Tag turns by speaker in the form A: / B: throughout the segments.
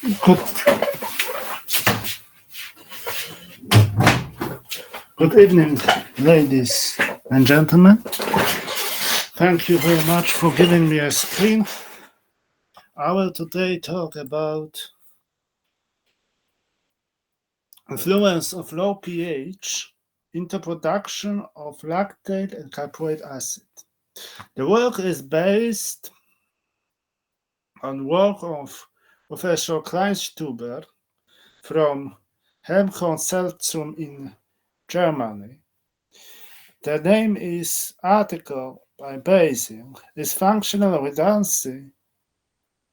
A: Good, good evening, ladies and gentlemen. Thank you very much for giving me a screen. I will today talk about influence of low pH into production of lactate and caproic acid. The work is based on work of Professor Kleinstuber from Helmholtz-Zentrum in Germany. The name is article by Basing is functional redundancy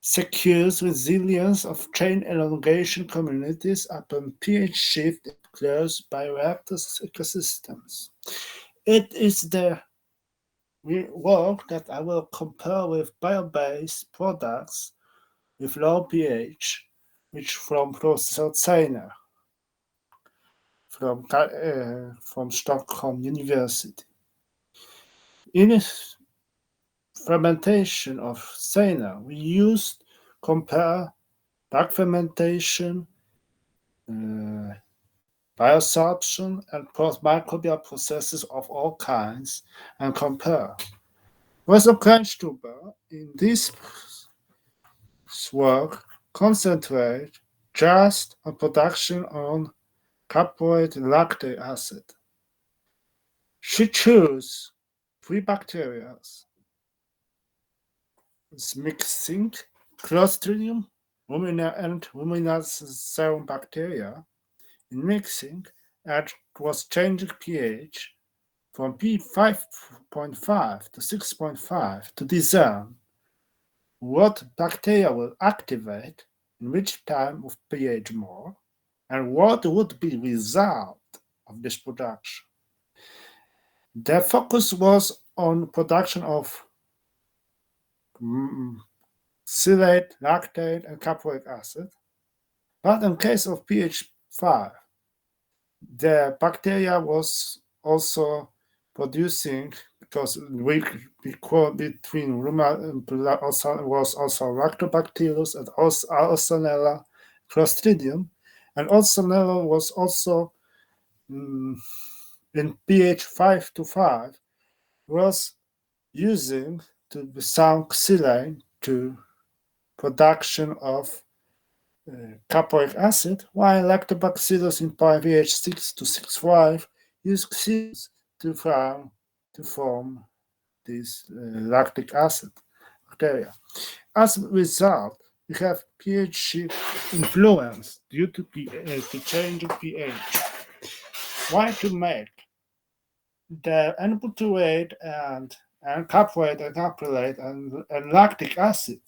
A: secures resilience of chain elongation communities upon pH shift in close bioreactors ecosystems. It is the work that I will compare with bio-based products with low pH, which from Professor Zeiner from Stockholm University. In fermentation of Zeiner, we used compare back fermentation, biosorption, and microbial processes of all kinds, and compare. Professor Kleinstuber in this work concentrate just on production on caproate and lactic acid. She chose 3 bacteria: mixing, Clostridium, and Ruminanthium bacteria. In mixing, it was changing pH from P5.5 to 6.5 to discern what bacteria will activate in which time of pH more, and what would be the result of this production. The focus was on production of silate, lactate, and caproic acid, but in case of pH 5, the bacteria was also producing, because between was also Lactobacillus and Salmonella Clostridium, and Salmonella was also in pH 5 to 5 was using some xylane to production of caproic acid, while Lactobacillus in pH 6 to 6.5 use xylose to form this lactic acid bacteria. As a result, we have pH shift influence due to the change of pH. Why to make the N-butyrate and caproate and caprylate and lactic acid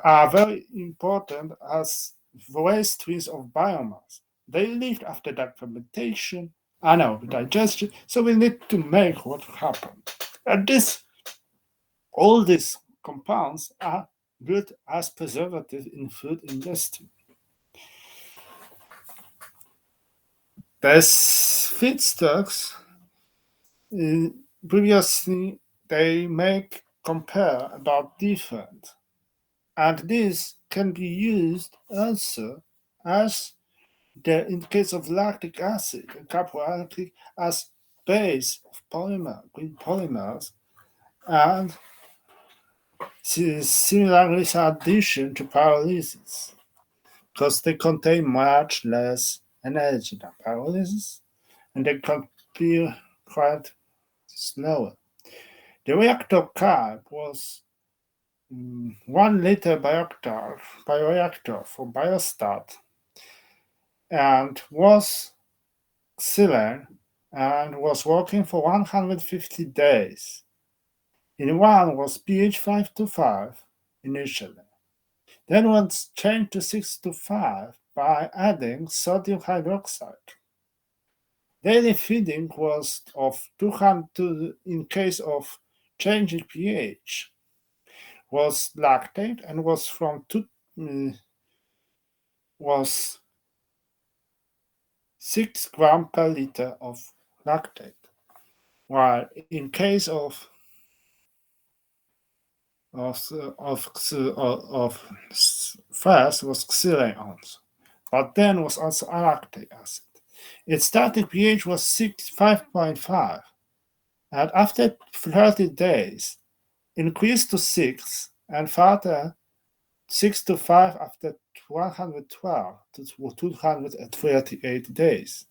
A: are very important as waste streams of biomass. They lived after that fermentation, digestion, so we need to make what happened. And all these compounds are good as preservative in food industry. These feedstocks previously they make compare about different, and this can be used also as in case of lactic acid and caproic as base of green polymers, and similarly addition to pyrolysis, because they contain much less energy than pyrolysis, and they can be quite slower. The reactor type was 1 liter bioreactor for biostat, and was xylene and was working for 150 days. In one was pH 5 to 5 initially. Then was changed to 6 to 5 by adding sodium hydroxide. Daily feeding was of 200 in case of changing pH was lactate and was from 6 grams per liter of lactate, while in case of first was xylene also, but then was also lactic acid. Its starting pH was 5.5, and after 30 days increased to 6, and further 6 to 5 after 112 to 238 days.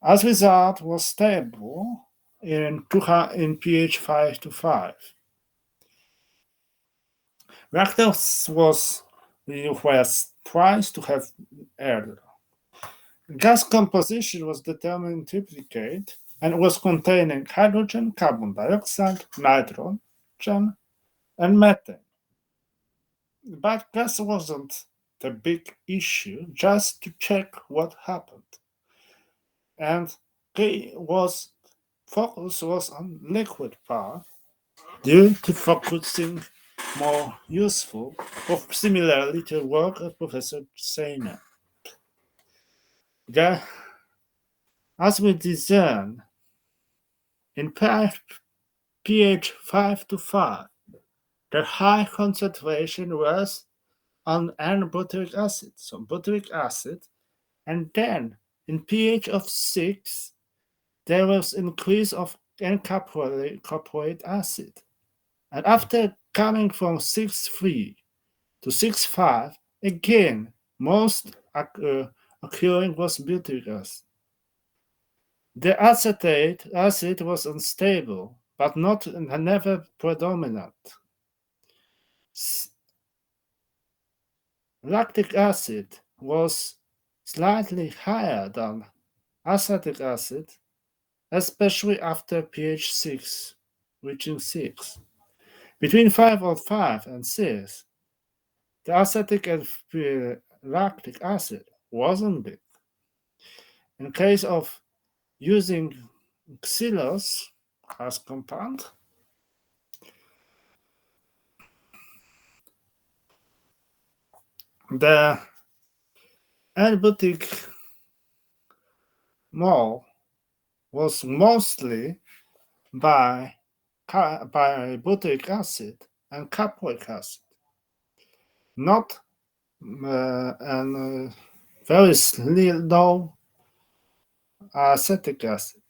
A: As a result, was stable in pH 5 to 5. Lactose was requires twice to have air. Gas composition was determined in triplicate and was containing hydrogen, carbon dioxide, nitrogen, and methane. But gas wasn't the big issue, just to check what happened. And focus was on liquid part due to focusing more useful, or similarly to work of Professor Seiner. As we discern, in pH 5 to 5, the high concentration was on N-butyric acid, so butyric acid, and then in pH of 6, there was increase of N-caproate acid. And after coming from 6.3 to 6.5, again, most occurring was butyric acid. The acetate acid was unstable, but never predominant. Lactic acid was slightly higher than acetic acid, especially after pH 6, reaching 6. Between 5.5 and 6, the acetic and lactic acid wasn't big. In case of using xylose as compound, the N-butyric mole was mostly by butyric acid and caproic acid, not and very low acetic acid.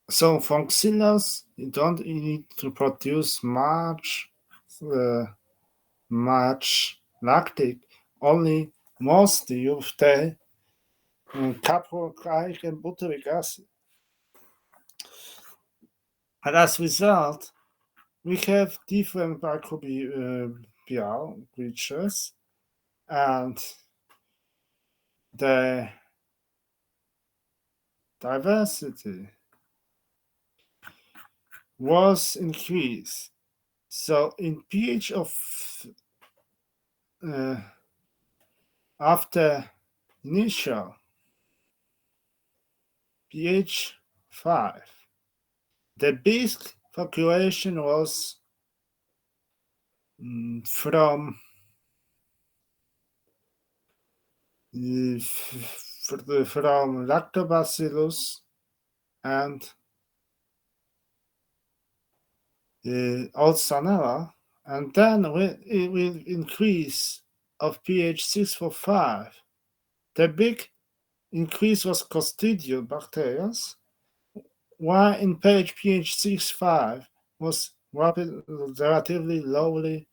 A: So from xylose, you don't need to produce much lactic, only mostly you take caproic and butyric acid. And as a result, we have different microbial creatures, and the diversity was increased. So in pH of after initial pH 5, the big fluctuation was from lactobacillus and Salmonella, and then it will increase of pH 6.5. The big increase was Clostridium bacteria, while in pH 6.5 was relatively lowly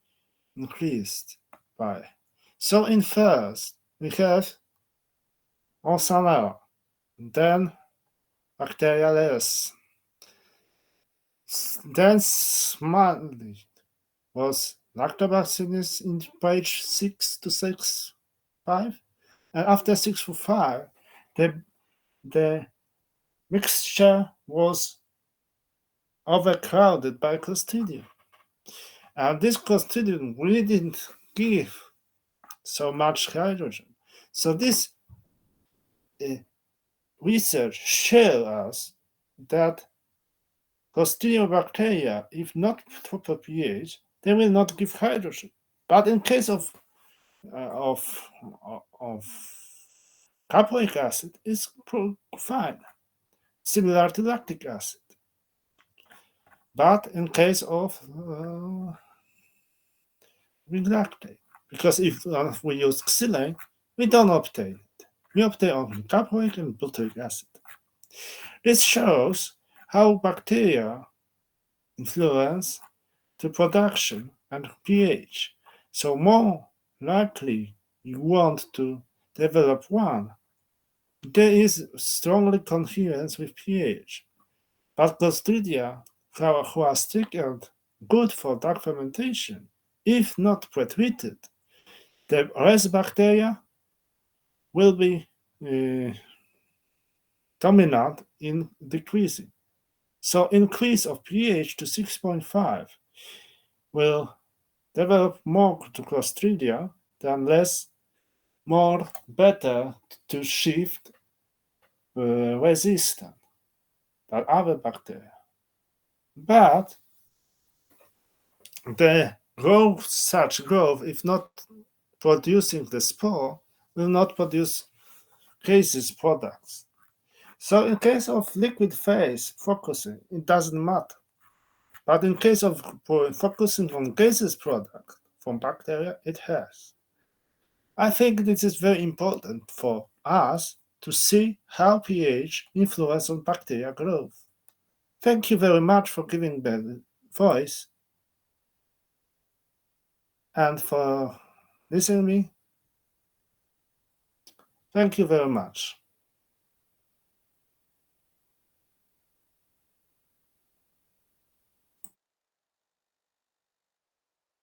A: increased by. So in first, we have Salmonella, then Bacteriales. Then slightly was Lactobacillus in page 6 to 6.5, and after 6.5, the mixture was overcrowded by Clostridium. And this Clostridium really didn't give so much hydrogen. So this research shows us that Clostridium bacteria, if not proper pH, they will not give hydrogen. But in case of caproic acid, it's fine, similar to lactic acid. But in case of lactate, because if we use xylane, we don't obtain it. We obtain only caproic and butyric acid. This shows how bacteria influence the production and pH. So more likely you want to develop one. There is strongly coherence with pH. But Clostridia, who are strict and good for dark fermentation, if not pretreated, the rest bacteria will be dominant in decreasing. So increase of pH to 6.5 will develop more to Clostridia than less, more better to shift resistant than other bacteria. But the growth, such growth, if not producing the spore, will not produce gaseous products. So in case of liquid phase focusing, it doesn't matter. But in case of focusing on gaseous product from bacteria, it has. I think this is very important for us to see how pH influences on bacteria growth. Thank you very much for giving me the voice and for listening to me. Thank you very much.